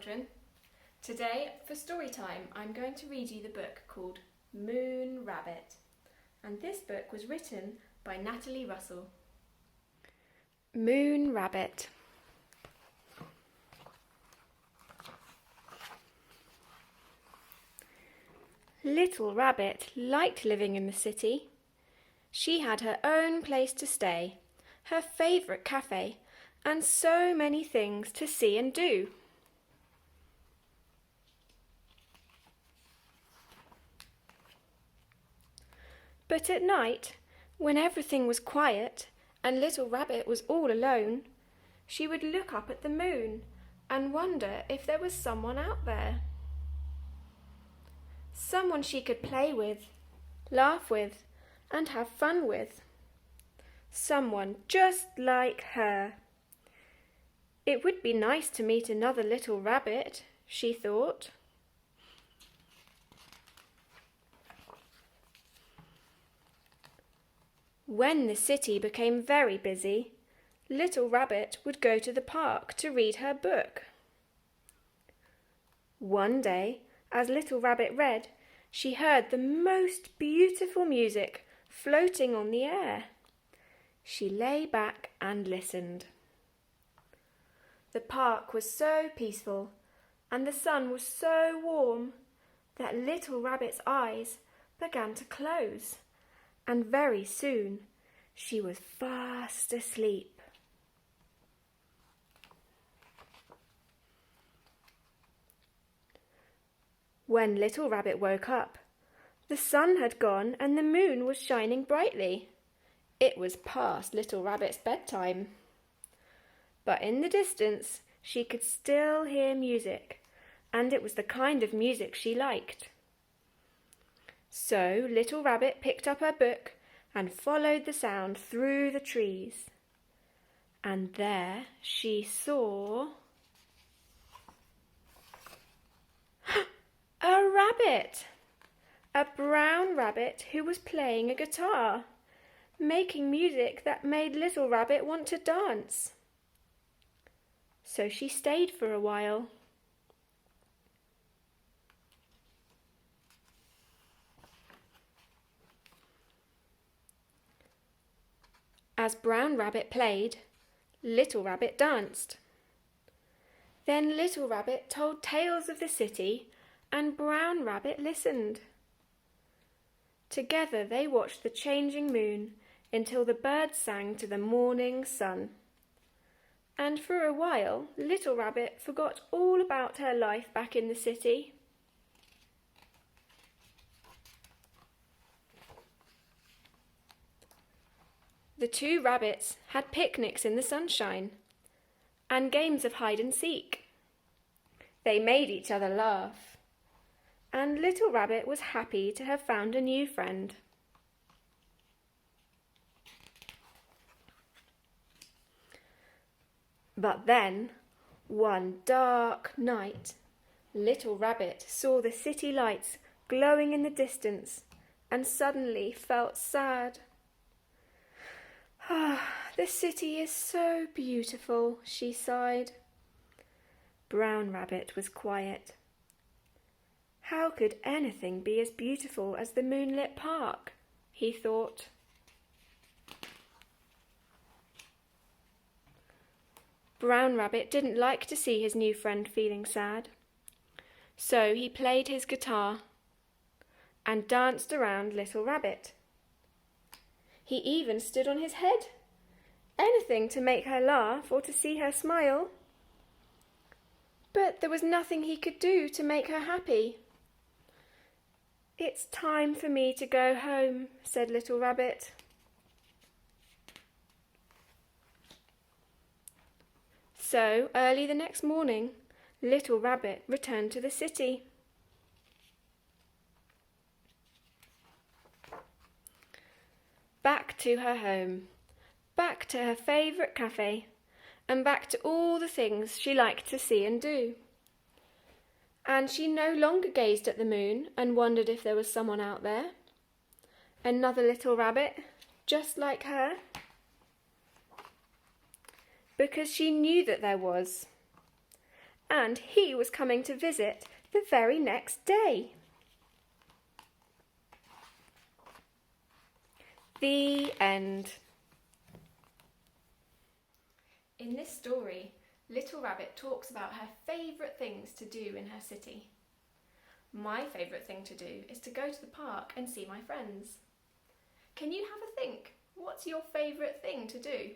children. Today, for Storytime, I'm going to read you the book called Moon Rabbit. And this book was written by Natalie Russell. Moon Rabbit. Little Rabbit liked living in the city. She had her own place to stay, her favourite cafe, and so many things to see and do. But at night, when everything was quiet and Little Rabbit was all alone, she would look up at the moon and wonder if there was someone out there. Someone she could play with, laugh with, and have fun with. Someone just like her. It would be nice to meet another little rabbit, she thought. When the city became very busy, Little Rabbit would go to the park to read her book. One day, as Little Rabbit read, she heard the most beautiful music floating on the air. She lay back and listened. The park was so peaceful and the sun was so warm that Little Rabbit's eyes began to close, and very soon she was fast asleep. When Little Rabbit woke up, the sun had gone and the moon was shining brightly. It was past Little Rabbit's bedtime. But in the distance she could still hear music, and it was the kind of music she liked. So Little Rabbit picked up her book and followed the sound through the trees. And there she saw a rabbit, a brown rabbit who was playing a guitar, making music that made Little Rabbit want to dance. So she stayed for a while. As Brown Rabbit played, Little Rabbit danced. Then Little Rabbit told tales of the city and Brown Rabbit listened. Together they watched the changing moon until the birds sang to the morning sun. And for a while, Little Rabbit forgot all about her life back in the city. The two rabbits had picnics in the sunshine and games of hide and seek. They made each other laugh, and Little Rabbit was happy to have found a new friend. But then, one dark night, Little Rabbit saw the city lights glowing in the distance and suddenly felt sad. The city is so beautiful, she sighed. Brown Rabbit was quiet. How could anything be as beautiful as the moonlit park? He thought. Brown Rabbit didn't like to see his new friend feeling sad. So he played his guitar and danced around Little Rabbit. He even stood on his head, anything to make her laugh or to see her smile. But there was nothing he could do to make her happy. "It's time for me to go home," said Little Rabbit. So early the next morning, Little Rabbit returned to the city. Back to her home, back to her favourite cafe, and back to all the things she liked to see and do. And she no longer gazed at the moon and wondered if there was someone out there. Another little rabbit, just like her. Because she knew that there was. and he was coming to visit the very next day. The end. In this story, Little Rabbit talks about her favourite things to do in her city. My favourite thing to do is to go to the park and see my friends. Can you have a think? What's your favourite thing to do?